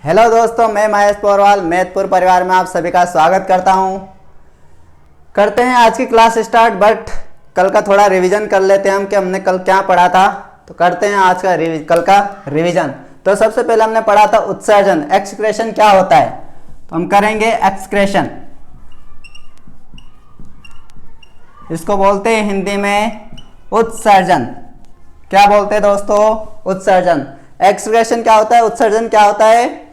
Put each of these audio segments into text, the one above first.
Hello दोस्तों, मैं महेश पोरवाल मैथपुर परिवार में आप सभी का स्वागत करता हूं। करते हैं आज की क्लास स्टार्ट, बट कल का थोड़ा रिवीजन कर लेते हैं हम कि हमने कल क्या पढ़ा था। तो करते हैं आज का कल का रिवीजन। तो सबसे पहले हमने पढ़ा था उत्सर्जन, एक्सक्रेशन क्या होता है। तो हम करेंगे एक्सक्रेशन, इसको बोलते हैं हिंदी में उत्सर्जन। क्या बोलते हैं दोस्तों? उत्सर्जन। एक्सक्रेशन क्या होता है, उत्सर्जन क्या होता है?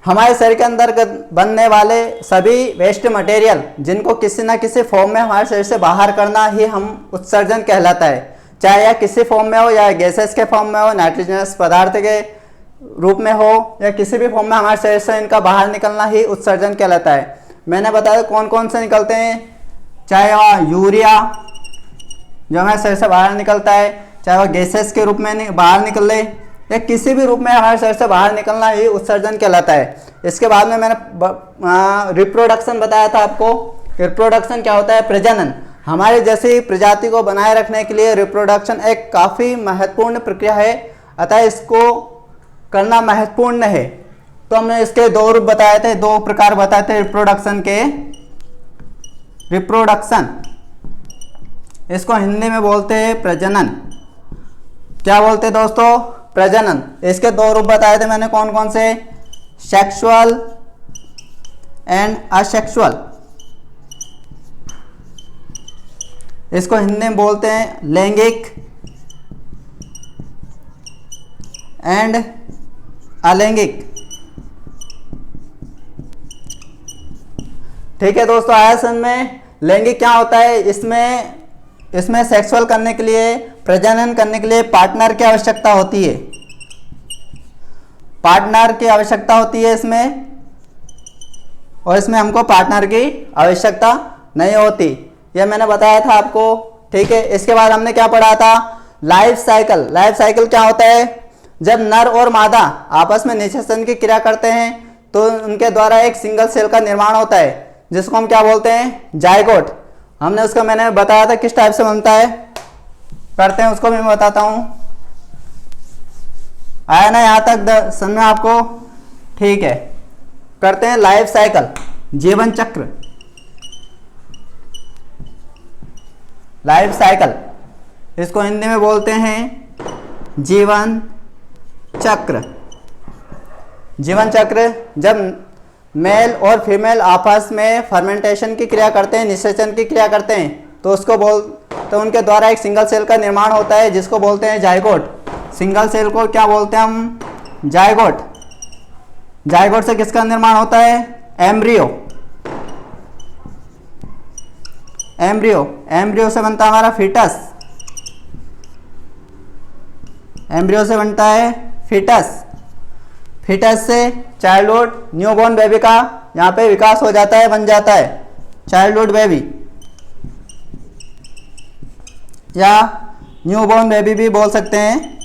हमारे शरीर के अंदर बनने वाले सभी वेस्ट मटेरियल जिनको किसी ना किसी फॉर्म में हमारे शरीर से बाहर करना ही हम उत्सर्जन कहलाता है। चाहे यह किसी फॉर्म में हो या गैसेस के फॉर्म में हो, नाइट्रोजनस पदार्थ के रूप में हो, या किसी भी फॉर्म में हमारे शरीर से इनका बाहर निकलना ही उत्सर्जन कहलाता है। मैंने बताया कौन कौन से निकलते हैं। चाहे वह यूरिया जो हमारे शरीर से बाहर निकलता है, चाहे वह गैसेस के रूप में बाहर निकले, या किसी भी रूप में हमारे शरीर से बाहर निकलना ही उत्सर्जन कहलाता है। इसके बाद में मैंने रिप्रोडक्शन बताया था आपको। रिप्रोडक्शन क्या होता है? प्रजनन। हमारे जैसी प्रजाति को बनाए रखने के लिए रिप्रोडक्शन एक काफ़ी महत्वपूर्ण प्रक्रिया है, अतः इसको करना महत्वपूर्ण है। तो हमने इसके दो रूप बताए थे, दो प्रकार बताए थे रिप्रोडक्शन के। रिप्रोडक्शन, इसको हिंदी में बोलते हैं प्रजनन। क्या बोलते हैं दोस्तों? प्रजनन। इसके दो रूप बताए थे मैंने, कौन कौन से? Sexual and asexual. इसको हिंदी में बोलते हैं लैंगिक एंड अलैंगिक। ठीक है दोस्तों, आया समझ में? लैंगिक क्या होता है? इसमें सेक्सुअल करने के लिए, प्रजनन करने के लिए पार्टनर की आवश्यकता होती है। पार्टनर की आवश्यकता होती है इसमें, और इसमें हमको पार्टनर की आवश्यकता नहीं होती। यह मैंने बताया था आपको। ठीक है, इसके बाद हमने क्या पढ़ा था? Life cycle. लाइफ साइकिल क्या होता है? जब नर और मादा आपस में निषेचन की क्रिया करते हैं तो उनके द्वारा एक सिंगल सेल का निर्माण होता है, जिसको हम क्या बोलते हैं? जायगोट। हमने उसका मैंने बताया था किस टाइप से बनता है। करते हैं उसको भी मैं बताता हूं। आया ना यहां तक समझ में आपको? ठीक है, करते हैं लाइफ साइकिल, जीवन चक्र। लाइफ साइकिल, इसको हिंदी में बोलते हैं जीवन चक्र। जीवन चक्र, जब मेल और फीमेल आपस में फर्मेंटेशन की क्रिया करते हैं, निषेचन की क्रिया करते हैं, तो उनके द्वारा एक सिंगल सेल का निर्माण होता है, जिसको बोलते हैं जायगोट। सिंगल सेल को क्या बोलते हैं हम? जायगोट। जायगोट से किसका निर्माण होता है? एम्ब्रियो। एम्ब्रियो, एम्ब्रियो से बनता है हमारा फीटस। एम्ब्रियो से बनता है फीटस। फीटस से चाइल्डहुड, न्यूबॉर्न बेबी का यहाँ पे विकास हो जाता है, बन जाता है चाइल्डहुड बेबी, या न्यूबॉर्न बेबी भी बोल सकते हैं।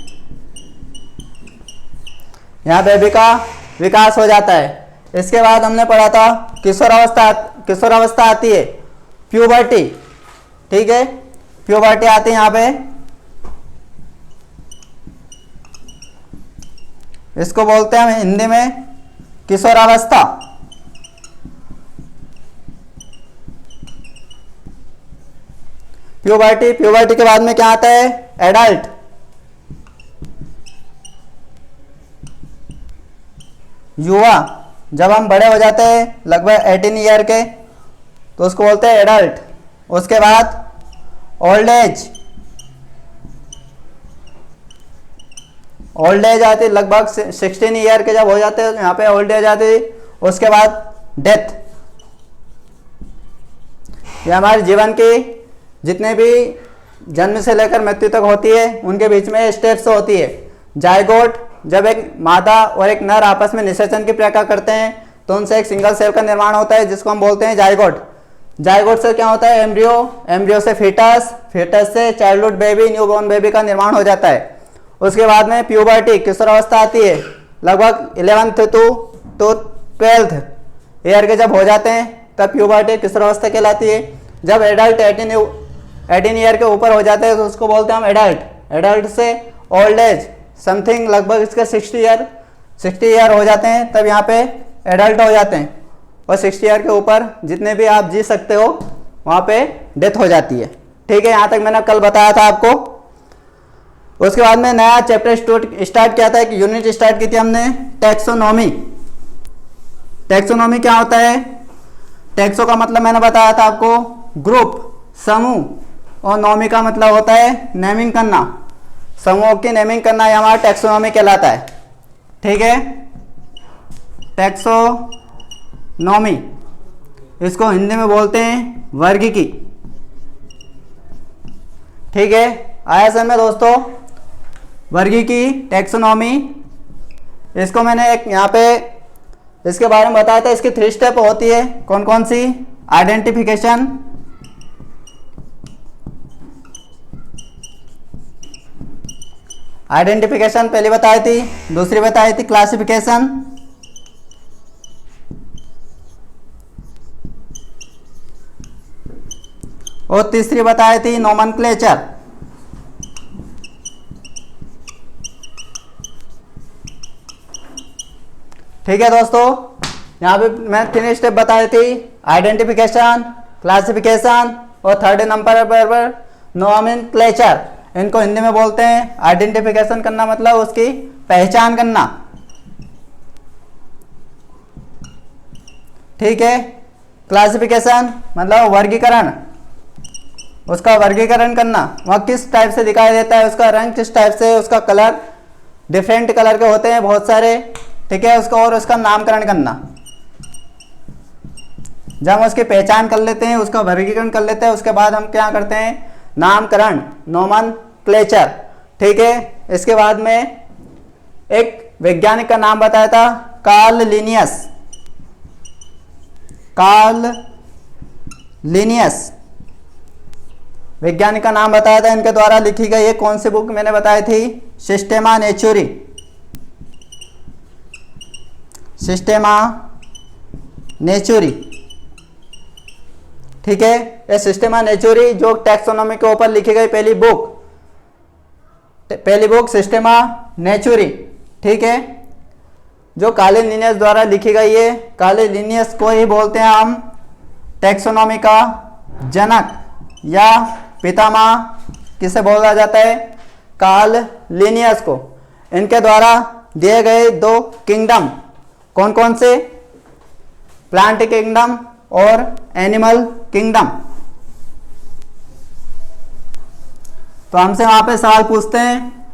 यहाँ बेबी का विकास हो जाता है। इसके बाद हमने पढ़ा था किशोरावस्था। किशोरावस्था आती है, प्यूबर्टी। ठीक है, प्यूबर्टी आती है यहाँ पे। इसको बोलते हैं हिंदी में किशोरावस्था। प्यूबर्टी, प्यूबर्टी के बाद में क्या आता है? एडल्ट। युवा, जब हम बड़े हो जाते हैं लगभग 18 ईयर के, तो उसको बोलते हैं एडल्ट। उसके बाद ओल्ड एज। ओल्ड एज आती है लगभग 16 ईयर के जब हो जाते हैं, यहाँ पे ओल्ड एज आती है। उसके बाद डेथ। ये हमारे जीवन की जितने भी जन्म से लेकर मृत्यु तक होती है, उनके बीच में स्टेप्स होती है। जायगोट, जब एक मादा और एक नर आपस में निषेचन की प्रक्रिया करते हैं तो उनसे एक सिंगल सेल का निर्माण होता है, जिसको हम बोलते हैं जायगोट। जायगोट से क्या होता है? एम्ब्रियो। एम्ब्रियो से फीटस। फीटस से चाइल्डहुड बेबी, न्यूबॉर्न बेबी का निर्माण हो जाता है। उसके बाद में प्यूबर्टी, किशोरावस्था आती है। लगभग 11th to 12th ईयर के जब हो जाते हैं तब प्यूबर्टी किशोरावस्था कहलाती है। जब एडल्ट 18 ईयर के ऊपर हो जाते हैं तो उसको बोलते हैं हम एडल्ट। एडल्ट से ओल्ड एज, समथिंग लगभग इसका 60 ईयर 60 ईयर हो जाते हैं तब यहाँ पे एडल्ट हो जाते हैं, और 60 ईयर के ऊपर जितने भी आप जी सकते हो वहाँ पे डेथ हो जाती है। ठीक है, यहाँ तक मैंने कल बताया था आपको। उसके बाद में नया चैप्टर स्टार्ट किया था, एक यूनिट स्टार्ट की थी हमने, टैक्सोनॉमी। टैक्सोनॉमी क्या होता है? टैक्सो का मतलब मैंने बताया था आपको ग्रुप, समूह, और नॉमी का मतलब होता है नेमिंग करना, समूह की नेमिंग करना, यह हमारा टैक्सोनॉमी कहलाता है। ठीक है, टैक्सोनॉमी, इसको हिंदी में बोलते हैं वर्गीकी। ठीक है, आया समझ में दोस्तों? वर्गीकी, टैक्सोनॉमी, इसको मैंने एक यहाँ पे इसके बारे में बताया था। इसकी 3 स्टेप होती है, कौन कौन सी? आइडेंटिफिकेशन, आइडेंटिफिकेशन पहली बताई थी, दूसरी बताई थी क्लासिफिकेशन, और तीसरी बताई थी नोमेनक्लेचर। ठीक है दोस्तों, यहाँ पे मैं 3 स्टेप बताई थी, आइडेंटिफिकेशन, क्लासिफिकेशन और थर्ड नंबर पर नोमेनक्लेचर। इनको हिंदी में बोलते हैं, आइडेंटिफिकेशन करना मतलब उसकी पहचान करना। ठीक है, क्लासिफिकेशन मतलब वर्गीकरण, उसका वर्गीकरण करना, वह किस टाइप से दिखाई देता है, उसका रंग किस टाइप से, उसका कलर, डिफरेंट कलर के होते हैं बहुत सारे। ठीक है, उसका और उसका नामकरण करना। जब हम उसकी पहचान कर लेते हैं, उसका वर्गीकरण कर लेते हैं, उसके बाद हम क्या करते हैं? नामकरण, नोमेनक्लेचर। ठीक है, इसके बाद में एक वैज्ञानिक का नाम बताया था, कार्ल लिनियस। कार्ल लिनियस वैज्ञानिक का नाम बताया था। इनके द्वारा लिखी गई एक कौन सी बुक मैंने बताई थी? सिस्टेमा नेचुरी। सिस्टेमा नेचुरी। ठीक है, ये सिस्टेमा नेचुरी जो टैक्सोनॉमी के ऊपर लिखी गई पहली बुक सिस्टेमा नेचुरी। ठीक है, जो कार्ल लिनियस द्वारा लिखी गई है। कार्ल लिनियस को ही बोलते हैं हम टैक्सोनॉमी का जनक या पितामह। किसे बोला जाता है? कार्ल लिनियस को। इनके द्वारा दिए गए 2 किंगडम, कौन कौन से? प्लांट किंगडम और एनिमल किंगडम। तो हमसे वहां पे सवाल पूछते हैं,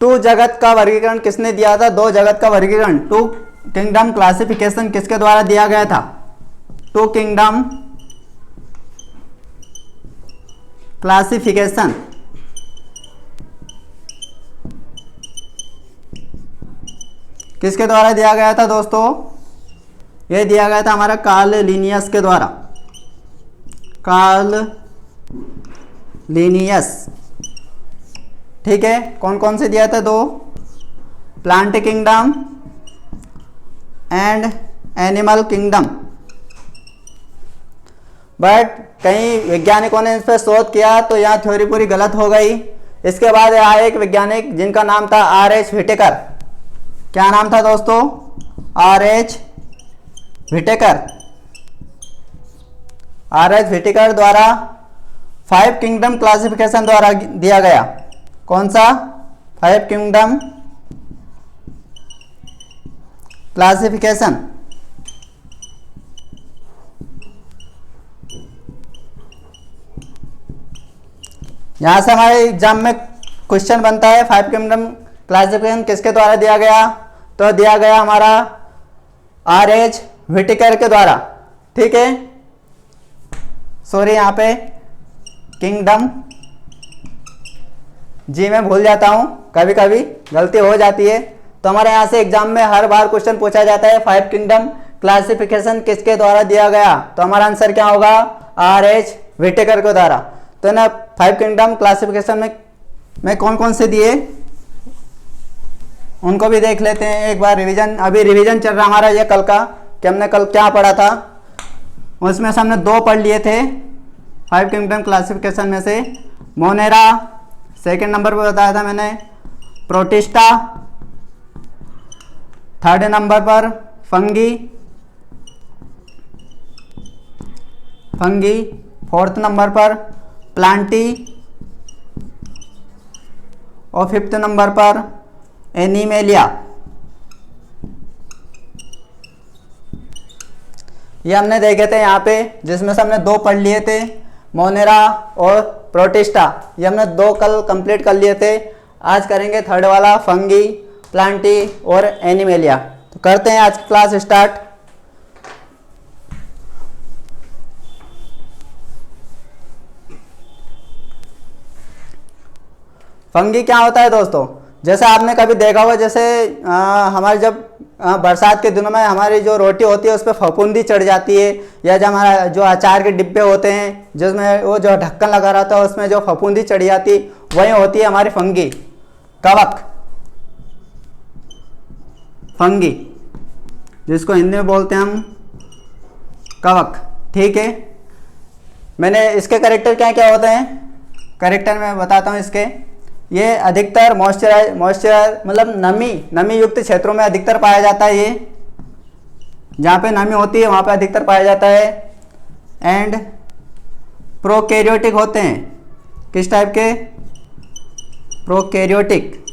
2 जगत का वर्गीकरण किसने दिया था? 2 जगत का वर्गीकरण, 2 किंगडम क्लासिफिकेशन किसके द्वारा दिया गया था? 2 किंगडम क्लासिफिकेशन किसके द्वारा दिया गया था दोस्तों? यह दिया गया था हमारा कार्ल लिनियस के द्वारा। Karl Linnaeus. ठीक है, कौन कौन से दिया था? 2, plant kingdom and animal kingdom. But कई वैज्ञानिकों ने इस पर शोध किया तो यहाँ थ्योरी पूरी गलत हो गई। इसके बाद आया एक वैज्ञानिक जिनका नाम था R.H. व्हिटेकर। क्या नाम था दोस्तों? R.H. व्हिटेकर। R.H. व्हिटेकर द्वारा 5 किंगडम क्लासिफिकेशन द्वारा दिया गया। कौन सा? 5 किंगडम क्लासिफिकेशन। यहां से हमारे एग्जाम में क्वेश्चन बनता है 5 किंगडम क्लासिफिकेशन किसके द्वारा दिया गया? तो दिया गया हमारा R.H. व्हिटेकर के द्वारा। ठीक है, सॉरी यहाँ पे किंगडम जी मैं भूल जाता हूँ, कभी कभी गलती हो जाती है। तो हमारे यहाँ से एग्जाम में हर बार क्वेश्चन पूछा जाता है 5 किंगडम क्लासिफिकेशन किसके द्वारा दिया गया? तो हमारा आंसर क्या होगा? R.H. व्हिटेकर के द्वारा। तो ना 5 किंगडम क्लासिफिकेशन में कौन कौन से दिए उनको भी देख लेते हैं एक बार। रिवीजन, अभी रिवीजन चल रहा हमारा ये कल का, कि हमने कल क्या पढ़ा था। उसमें से हमने 2 पढ़ लिए थे 5 किंगडम क्लासिफिकेशन में से। मोनेरा, सेकंड नंबर पर बताया था मैंने प्रोटिस्टा, थर्ड नंबर पर फंगी, फंगी। फोर्थ नंबर पर प्लांटी और फिफ्थ नंबर पर एनिमेलिया। ये हमने देखे थे यहाँ पे, जिसमें से हमने दो पढ़ लिए थे, मोनेरा और प्रोटिस्टा। ये हमने दो कल कंप्लीट कर लिए थे। आज करेंगे थर्ड वाला, फंगी, प्लांटी और एनिमेलिया। तो करते हैं आज की क्लास स्टार्ट। फंगी क्या होता है दोस्तों? जैसे आपने कभी देखा होगा, जैसे हमारे जब बरसात के दिनों में हमारी जो रोटी होती है उस पर फफूंदी चढ़ जाती है, या जब हमारा जो अचार के डिब्बे होते हैं जिसमें वो जो ढक्कन लगा रहता है उसमें जो फफूंदी चढ़ जाती, वही होती है हमारी फंगी, कवक, फंगी, जिसको हिंदी में बोलते हैं हम कवक। ठीक है, मैंने इसके कैरेक्टर क्या क्या होते हैं, कैरेक्टर मैं बताता हूँ इसके। ये अधिकतर मॉइस्चर मतलब नमी युक्त क्षेत्रों में अधिकतर पाया जाता है। ये जहाँ पे नमी होती है वहाँ पे अधिकतर पाया जाता है। एंड प्रोकैरियोटिक होते हैं। किस टाइप के? प्रोकैरियोटिक।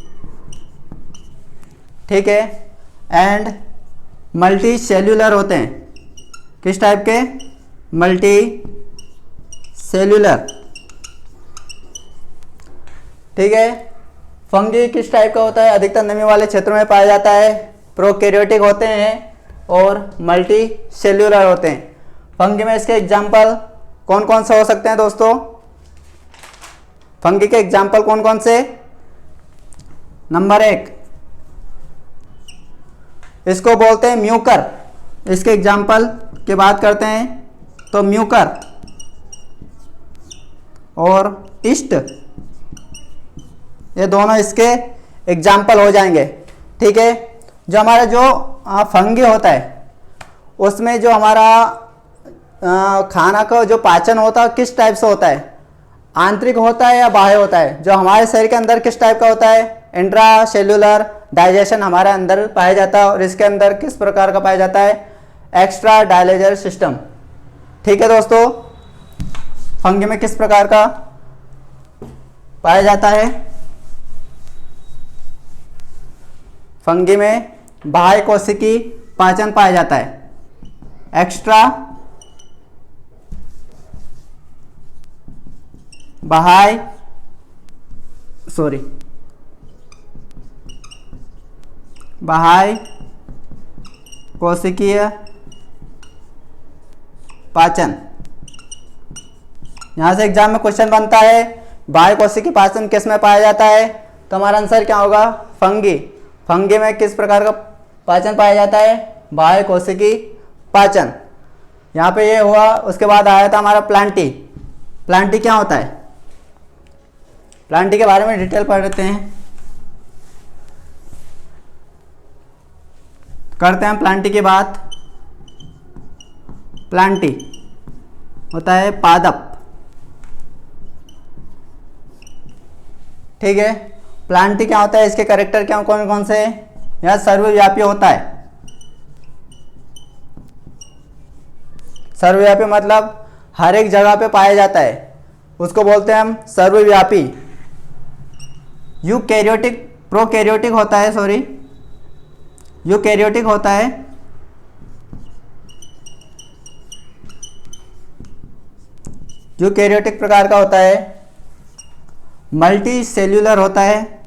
ठीक है। एंड मल्टी सेल्यूलर होते हैं। किस टाइप के? Multi cellular. ठीक है। फंगी किस टाइप का होता है? अधिकतर नमी वाले क्षेत्रों में पाया जाता है, प्रोकैरियोटिक होते हैं और मल्टी सेल्यूलर होते हैं। फंगी में इसके एग्जाम्पल कौन कौन से हो सकते हैं दोस्तों? फंगी के एग्जाम्पल कौन कौन से? नंबर 1, इसको बोलते हैं म्यूकर। इसके एग्जाम्पल की बात करते हैं तो म्यूकर और ईस्ट, ये दोनों इसके एग्जाम्पल हो जाएंगे। ठीक है। जो हमारा जो फंगी होता है उसमें जो हमारा खाना का जो पाचन होता है किस टाइप से होता है? आंतरिक होता है या बाह्य होता है? जो हमारे शरीर के अंदर किस टाइप का होता है? इंट्रा सेल्यूलर डाइजेशन हमारे अंदर पाया जाता है। और इसके अंदर किस प्रकार का पाया जाता है? Extra digestive system. ठीक है दोस्तों, फंगी में किस प्रकार का पाया जाता है? फंगी में बाह्य कोशिकी पाचन पाया जाता है, एक्स्ट्रा बाह्य कोशिकीय पाचन। यहां से एग्जाम में क्वेश्चन बनता है बाह्य कोशिकीय पाचन किस में पाया जाता है, तो हमारा आंसर क्या होगा? फंगी। फंगी में किस प्रकार का पाचन पाया जाता है? बाह्य कोशिकीय पाचन। यहाँ पे ये हुआ। उसके बाद आया था हमारा प्लांटी। प्लांटी क्या होता है? प्लांटी के बारे में डिटेल पढ़ लेते हैं, करते हैं प्लांटी की बात। प्लांटी होता है पादप। ठीक है। प्लांटी क्या होता है? इसके कैरेक्टर क्या कौन कौन से? यह सर्वव्यापी होता है। सर्वव्यापी मतलब हर एक जगह पे पाया जाता है, उसको बोलते हैं हम सर्वव्यापी। यूकैरियोटिक, प्रोकैरियोटिक होता है, सॉरी, यूकैरियोटिक होता है। यूकैरियोटिक प्रकार का होता है। मल्टी सेल्यूलर होता है।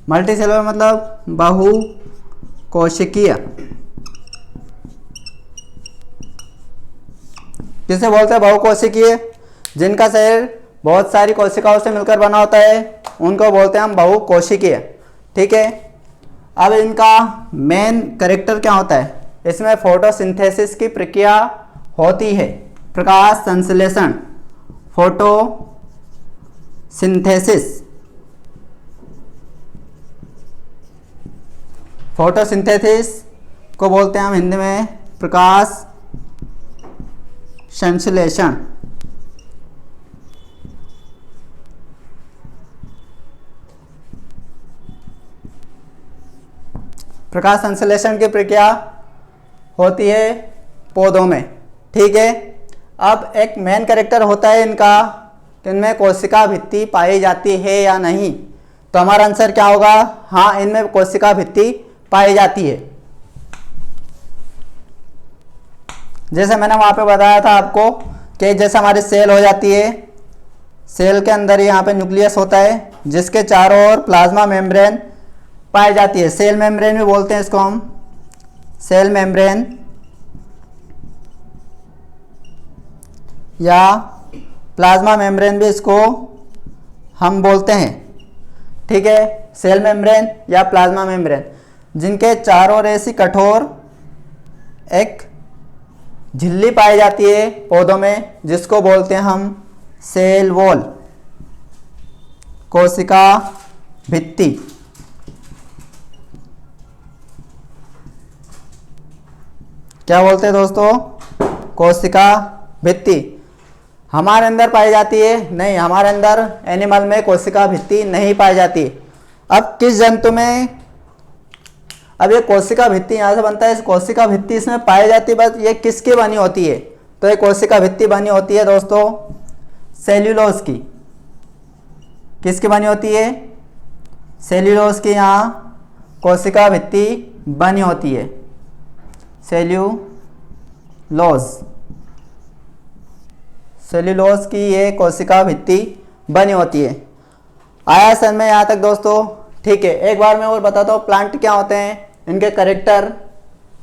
मल्टी सेलुलर मतलब बहुकोशिकीय। किसे बोलते हैं? बहुकोशिकीय। जिनका शरीर बहुत सारी कोशिकाओं से मिलकर बना होता है उनको बोलते हैं हम बहुकोशिकीय। ठीक है। अब इनका मेन कैरेक्टर क्या होता है? इसमें फोटोसिंथेसिस की प्रक्रिया होती है, प्रकाश संश्लेषण, फोटोसिंथेसिस। फोटोसिंथेसिस को बोलते हैं हम हिंदी में प्रकाश संश्लेषण। प्रकाश संश्लेषण की प्रक्रिया होती है पौधों में। ठीक है, अब एक मेन कैरेक्टर होता है इनका, इनमें कोशिका भित्ति पाई जाती है या नहीं। तो हमारा आंसर क्या होगा, हाँ इनमें कोशिका भित्ति पाई जाती है। जैसे मैंने वहाँ पे बताया था आपको कि जैसे हमारी सेल हो जाती है, सेल के अंदर यहाँ पे न्यूक्लियस होता है जिसके चारों ओर प्लाज्मा मेम्ब्रेन पाई जाती है। सेल मेम्ब्रेन भी बोलते हैं इसको हम, सेल मेम्ब्रेन या प्लाज्मा मेम्ब्रेन भी इसको हम बोलते हैं। ठीक है, सेल मेम्ब्रेन या प्लाज्मा मेम्ब्रेन, जिनके चारों ओर ऐसी कठोर एक झिल्ली पाई जाती है पौधों में, जिसको बोलते हैं हम सेल वॉल, कोशिका भित्ति। क्या बोलते हैं दोस्तों, कोशिका भित्ति। हमारे अंदर पाई जाती है? नहीं, हमारे अंदर एनिमल में कोशिका भित्ति नहीं पाई जाती। अब किस जंतु में, अब ये कोशिका भित्ति यहाँ से बनता है, इस कोशिका भित्ति इसमें पाई जाती है, बस ये किसकी बनी होती है? तो ये कोशिका भित्ति बनी होती है दोस्तों सेल्यूलोज की। किसकी बनी होती है? सेल्यूलोज की यहाँ कोशिका भित्ति बनी होती है, सेल्यूलोज, सेल्यूलोज की ये कोशिका भित्ति बनी होती है। आया समझ में यहाँ तक दोस्तों? ठीक है, एक बार मैं और बताता हूँ प्लांट क्या होते हैं, इनके कैरेक्टर,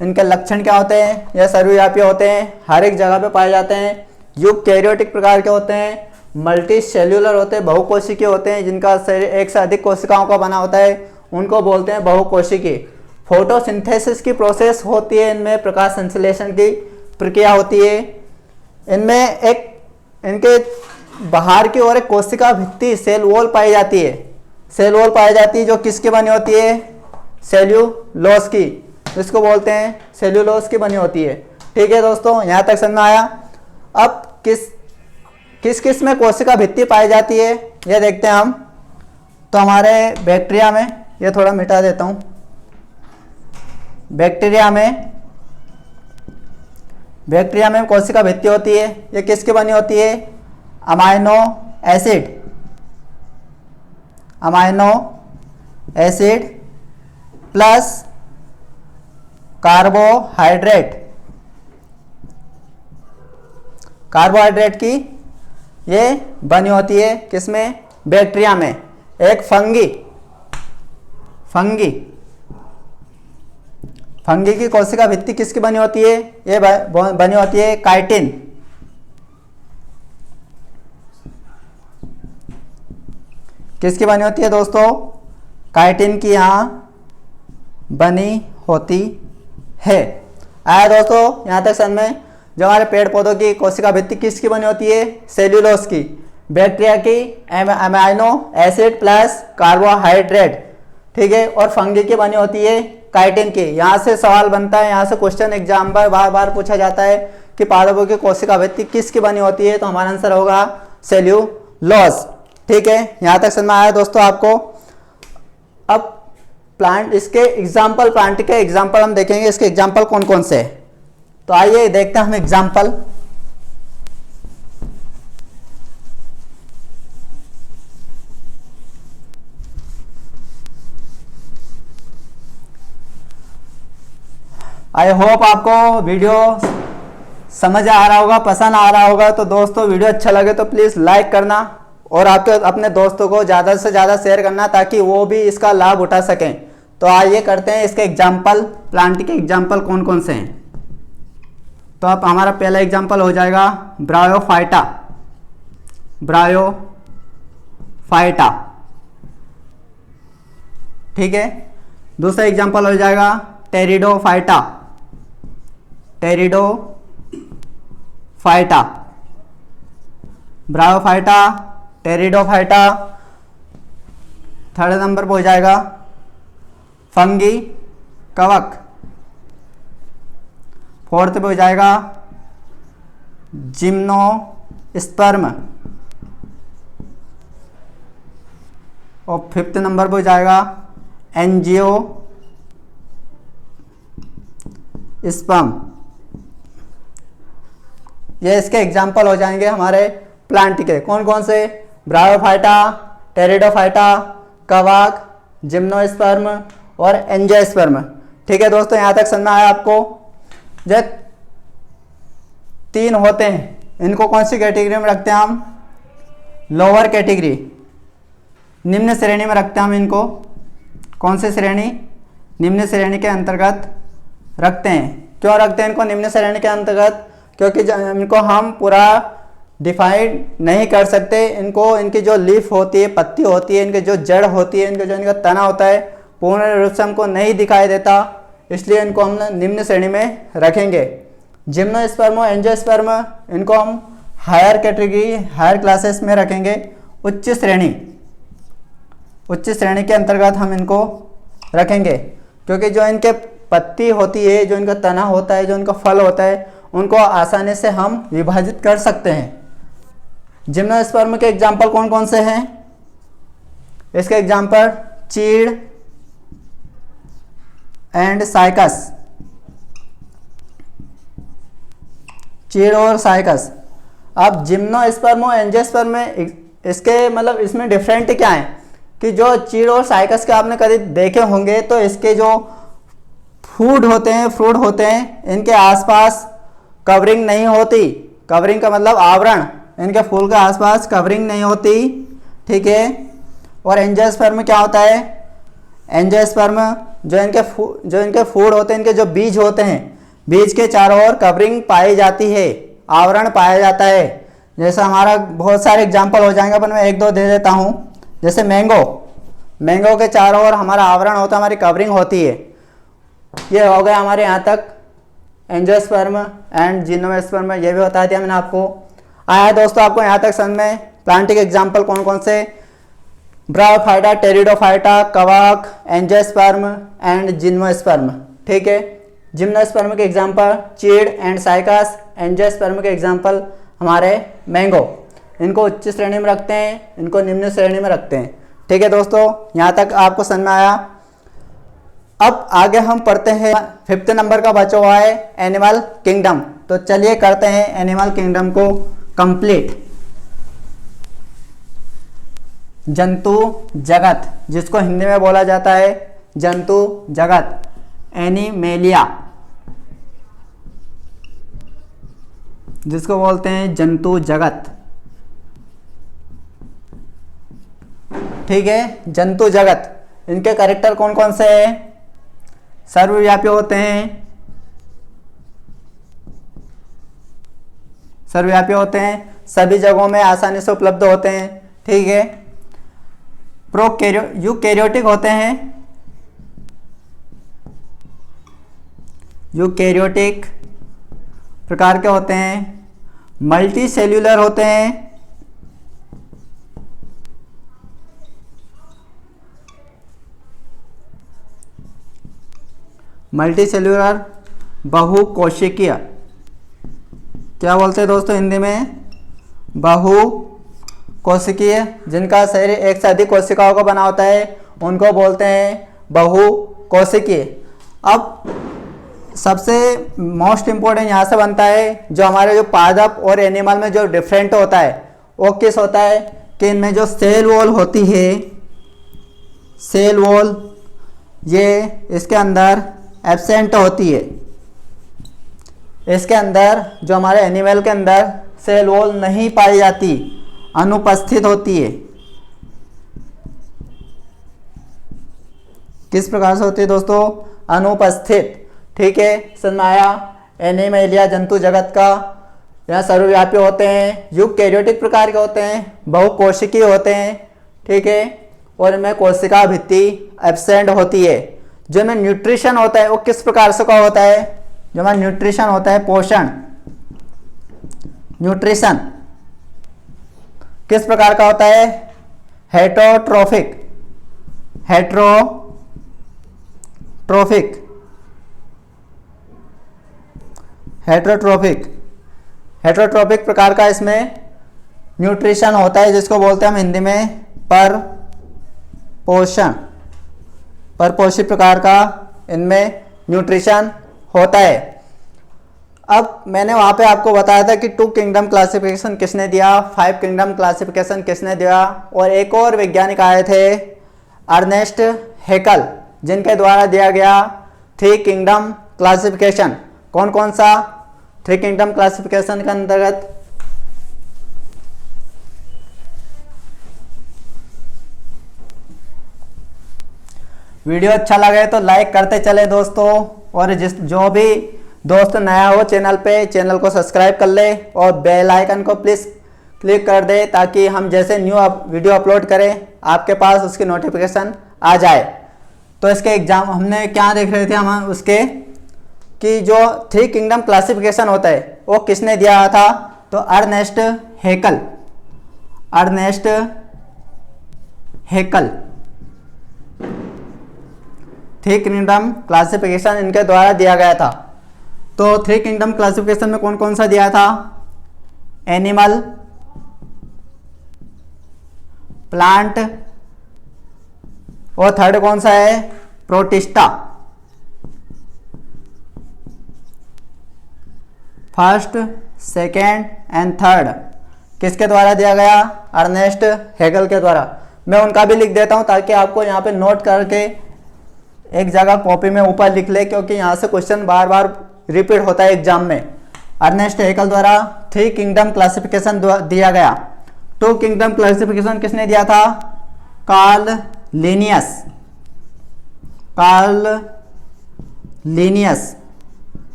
इनके लक्षण क्या होते हैं। यह सर्वव्यापी होते हैं, हर एक जगह पे पाए जाते हैं, यूकैरियोटिक प्रकार के होते हैं, मल्टी सेल्यूलर होते हैं, बहुकोशिकीय होते हैं, जिनका शरीर एक से अधिक कोशिकाओं का बना होता है, उनको बोलते हैं बहुकोशिकीय। फोटोसिंथेसिस की प्रोसेस होती है इनमें, प्रकाश संश्लेषण की प्रक्रिया होती है इनमें। एक इनके बाहर की ओर एक कोशिका भित्ति सेल वॉल पाई जाती है, सेल वॉल पाई जाती है, जो किसकी बनी होती है? सेल्यूलोज की, इसको बोलते हैं सेल्यूलोज की बनी होती है। ठीक है दोस्तों, यहाँ तक समझ में आया? अब किस किस में कोशिका भित्ति पाई जाती है ये देखते हैं हम। तो हमारे बैक्टीरिया में, ये थोड़ा मिटा देता हूँ, बैक्टीरिया में कोशिका भित्ति होती है। ये किसकी बनी होती है? Amino acid, amino acid plus carbohydrate, carbohydrate की ये बनी होती है। किसमें? बैक्टीरिया में। एक फंगी की कोशिका भित्ति किसकी बनी होती है? ये बनी होती है काइटिन, किसकी बनी होती है दोस्तों? काइटिन की यहाँ बनी होती है। आया दोस्तों यहाँ तक समझ में? जो हमारे पेड़ पौधों की कोशिका भित्ति किसकी बनी होती है? सेल्यूलोज की। बैक्टीरिया की अमाइनो एसिड प्लस कार्बोहाइड्रेट, ठीक है। और फंगी की बनी होती है काइटिन की। यहाँ से सवाल बनता है, यहाँ से क्वेश्चन एग्जाम पर बार बार पूछा जाता है कि पादपों की कोशिका भित्ति किसकी बनी होती है? तो हमारा आंसर होगा सेल्यूलोज। ठीक है, यहाँ तक समझ में आया दोस्तों आपको? अब प्लांट, इसके एग्जाम्पल, प्लांट के एग्जाम्पल हम देखेंगे, इसके एग्जाम्पल कौन कौन से हैं। तो आइए देखते हैं हम एग्जाम्पल। आई होप आपको वीडियो समझ आ रहा होगा, पसंद आ रहा होगा। तो दोस्तों वीडियो अच्छा लगे तो प्लीज़ लाइक करना और आपके अपने दोस्तों को ज़्यादा से ज़्यादा शेयर करना ताकि वो भी इसका लाभ उठा सकें। तो आइए करते हैं इसके एग्जाम्पल, प्लांट के एग्जाम्पल कौन कौन से हैं। तो अब हमारा पहला एग्जाम्पल हो जाएगा ब्रायोफाइटा, ब्रायोफाइटा, ठीक है। दूसरा एग्जाम्पल हो जाएगा pteridophyta, pteridophyta, bryophyta, pteridophyta. Third number पर हो जाएगा फंगी, कवक। फोर्थ पे हो जाएगा जिम्नोस्पर्म और फिफ्थ नंबर पे हो जाएगा एंजियोस्पर्म। स्पर्म, ये इसके एग्जाम्पल हो जाएंगे हमारे प्लांट के। कौन कौन से? ब्रायोफाइटा, टेरिडोफाइटा, कवक, जिम्नोस्पर्म और एंजियोस्पर्म। ठीक है दोस्तों, यहाँ तक समझ में आया आपको? जो 3 होते हैं, इनको कौन सी कैटेगरी में रखते हैं हम? लोअर कैटेगरी, निम्न श्रेणी में रखते हैं हम इनको। कौन सी श्रेणी? निम्न श्रेणी के अंतर्गत रखते हैं। क्यों रखते हैं इनको निम्न श्रेणी के अंतर्गत? क्योंकि इनको हम पूरा डिफाइन नहीं कर सकते। इनको, इनकी जो लीफ होती है, पत्ती होती है, इनकी जो जड़ होती है, इनका जो इनका तना होता है, पूर्ण रूप से हमको नहीं दिखाई देता, इसलिए इनको हम निम्न श्रेणी में रखेंगे। जिम्नोस्पर्म और एंजियोस्पर्म, इनको हम हायर कैटेगरी, हायर क्लासेस में रखेंगे। उच्च श्रेणी, उच्च श्रेणी के अंतर्गत हम इनको रखेंगे, क्योंकि जो इनके पत्ती होती है, जो इनका तना होता है, जो इनका फल होता है, उनको आसानी से हम विभाजित कर सकते हैं। जिम्नोस्पर्म के एग्जाम्पल कौन कौन से हैं? इसके एग्जाम्पल चीड़ एंड साइकस, चीड़ और साइकस। अब जिम्नोस्पर्म और एंजियोस्पर्म में इसके मतलब इसमें डिफरेंट क्या है कि जो चीड़ और साइकस के आपने कभी देखे होंगे, तो इसके जो फूड होते हैं, फ्रूट होते हैं, इनके आसपास कवरिंग नहीं होती। कवरिंग का मतलब आवरण, इनके फूल के आसपास कवरिंग नहीं होती। ठीक है। और एंजियोस्पर्म में क्या होता है? एंजियोस्पर्म जो इनके फूड होते हैं, इनके जो बीज होते हैं, बीज के चारों ओर कवरिंग पाई जाती है, आवरण पाया जाता है। जैसे हमारा बहुत सारे एग्जाम्पल हो जाएंगे, पर मैं 1-2 दे देता हूँ। जैसे मैंगो के चारों ओर हमारा आवरण होता है, हमारी कवरिंग होती है। ये हो गया हमारे यहाँ तक एंजियोस्पर्म एंड जिम्नोस्पर्म, ये भी बता दिया मैंने आपको। आया दोस्तों आपको यहाँ तक समझ में? प्लांट के एग्जाम्पल कौन कौन से? ब्रायोफाइटा, टेरिडोफाइटा, कवक, एंजियोस्पर्म एंड जिम्नोस्पर्म। ठीक है। जिम्नोस्पर्म के एग्जाम्पल चीड़ एंड साइकस, एंजियोस्पर्म के एग्जाम्पल हमारे मैंगो। इनको उच्च श्रेणी में रखते हैं, इनको निम्न श्रेणी में रखते हैं। ठीक है दोस्तों, यहाँ तक आपको समझ में आया? अब आगे हम पढ़ते हैं 5th नंबर का बचा हुआ है एनिमल किंगडम। तो चलिए करते हैं एनिमल किंगडम को कंप्लीट। जंतु जगत, जिसको हिंदी में बोला जाता है जंतु जगत, एनिमेलिया, जिसको बोलते हैं जंतु जगत। ठीक है। जंतु जगत, इनके कैरेक्टर कौन कौन से हैं? सर्वव्यापी होते हैं, सर्वव्यापी होते हैं, सभी जगहों में आसानी से उपलब्ध होते हैं। ठीक है। यूकैरियोटिक होते हैं, यूकैरियोटिक प्रकार के होते हैं। मल्टी सेल्यूलर होते हैं, मल्टी सेल्यूलर बहुकोशिकीय। क्या बोलते हैं दोस्तों हिंदी में? बहुकोशिकीय। जिनका शरीर एक से अधिक कोशिकाओं का बना होता है, उनको बोलते हैं बहुकोशिकीय। अब सबसे मोस्ट इम्पोर्टेंट यहाँ से बनता है, जो हमारे जो पादप और एनिमल में जो डिफरेंट होता है, वो किस होता है कि इनमें जो सेल वॉल होती है, सेल वॉल, ये इसके अंदर एब्सेंट होती है। इसके अंदर जो हमारे एनिमल के अंदर सेल वॉल नहीं पाई जाती, अनुपस्थित होती है। किस प्रकार से होती है दोस्तों? अनुपस्थित। ठीक है, समझ में आया? एनिमेलिया जंतु जगत का यहाँ सर्वव्यापी होते हैं, यूकैरियोटिक प्रकार के होते हैं, बहुकोशिकीय होते हैं। ठीक है। और इनमें कोशिका भित्ति एब्सेंट होती है। जो इनमें न्यूट्रिशन होता है वो किस प्रकार से का होता है? जो हमारा न्यूट्रिशन होता है, पोषण, न्यूट्रिशन किस प्रकार का होता है? हेटरोट्रोफिक, हेटरोट्रोफिक, हेटरोट्रोफिक, हेटरोट्रोफिक प्रकार का इसमें न्यूट्रिशन होता है, जिसको बोलते हैं हम हिंदी में परपोषण, परपोषित प्रकार का इनमें न्यूट्रिशन होता है। अब मैंने वहाँ पे आपको बताया था कि 2 किंगडम क्लासिफिकेशन किसने दिया, 5 किंगडम क्लासिफिकेशन किसने दिया, और एक और वैज्ञानिक आए थे अर्नेस्ट हैकल, जिनके द्वारा दिया गया 3 किंगडम क्लासिफिकेशन। कौन कौन सा? 3 किंगडम क्लासिफिकेशन के अंतर्गत वीडियो अच्छा लगे तो लाइक करते चले दोस्तों, और जो भी दोस्त नया हो चैनल पे, चैनल को सब्सक्राइब कर ले और बेल आइकन को प्लीज़ क्लिक कर दे, ताकि हम जैसे न्यू वीडियो अपलोड करें आपके पास उसकी नोटिफिकेशन आ जाए। तो इसके एग्जाम हमने क्या देख रहे थे हम उसके, कि जो 3 किंगडम क्लासिफिकेशन होता है वो किसने दिया था? तो अर्नेस्ट हैकल, अर्नेस्ट हैकल 3 किंगडम क्लासिफिकेशन इनके द्वारा दिया गया था। तो 3 किंगडम क्लासिफिकेशन में कौन कौन सा दिया था? एनिमल, प्लांट, और थर्ड कौन सा है? Protista. First, second and third किसके द्वारा दिया गया? अर्नेस्ट हैकल के द्वारा। मैं उनका भी लिख देता हूं ताकि आपको यहाँ पे नोट करके एक जगह कॉपी में ऊपर लिख ले, क्योंकि यहाँ से क्वेश्चन बार बार रिपीट होता है एग्जाम में। अर्नेस्ट हैकल द्वारा 3 किंगडम क्लासिफिकेशन दिया गया। 2 किंगडम क्लासिफिकेशन किसने दिया था? Karl Linnaeus, Karl Linnaeus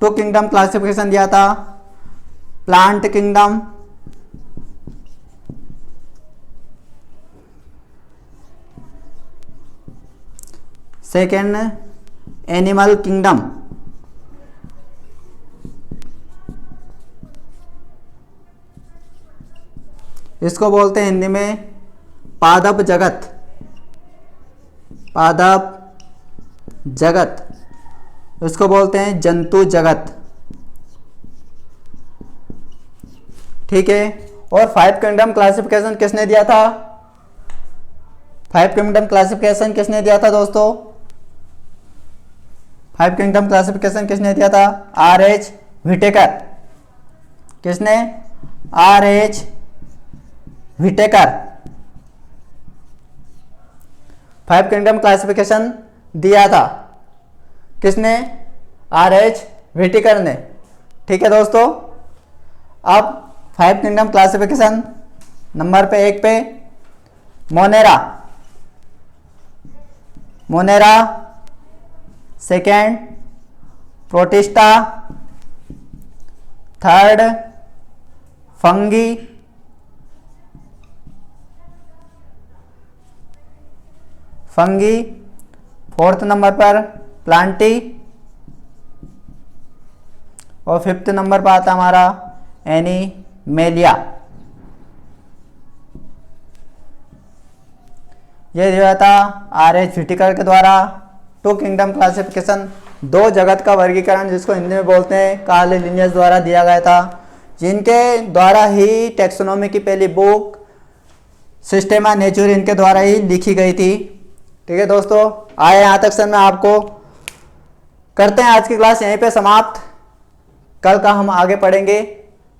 2 kingdom classification दिया था। Plant kingdom, second animal kingdom, इसको बोलते हैं हिंदी में पादप जगत, पादप जगत, इसको बोलते हैं जंतु जगत। ठीक है। और 5 किंगडम क्लासिफिकेशन किसने दिया था? 5 किंगडम क्लासिफिकेशन किसने दिया था दोस्तों? 5 किंगडम क्लासिफिकेशन किसने दिया था? R.H. व्हिटेकर। किसने? R.H. व्हिटेकर 5 किंगडम क्लासिफिकेशन दिया था। किसने? R.H. व्हिटेकर ने। ठीक है दोस्तों। अब 5 किंगडम क्लासिफिकेशन नंबर पे 1 पे Monera, Monera, second protista, third fungi, fungi, 4th number पर प्लांटी, और 5th नंबर पर आता हमारा एनीमेलिया। ये दिया था R.H. व्हिटेकर के द्वारा। 2 किंगडम क्लासिफिकेशन, 2 जगत का वर्गीकरण, जिसको हिंदी में बोलते हैं, कार्ल लिनियस द्वारा दिया गया था, जिनके द्वारा ही टैक्सोनॉमी की पहली बुक सिस्टेमा नेचुरी इनके द्वारा ही लिखी गई थी। ठीक है दोस्तों, आए यहाँ तक सर मैं आपको करते हैं आज की क्लास यहीं पे समाप्त। कल का हम आगे पढ़ेंगे।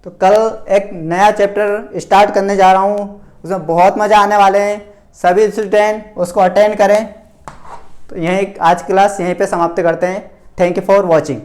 तो कल एक नया चैप्टर स्टार्ट करने जा रहा हूँ, उसमें बहुत मज़ा आने वाले हैं। सभी स्टूडेंट उसको अटेंड करें। तो यहीं आज की क्लास यहीं पे समाप्त करते हैं। Thank you for watching.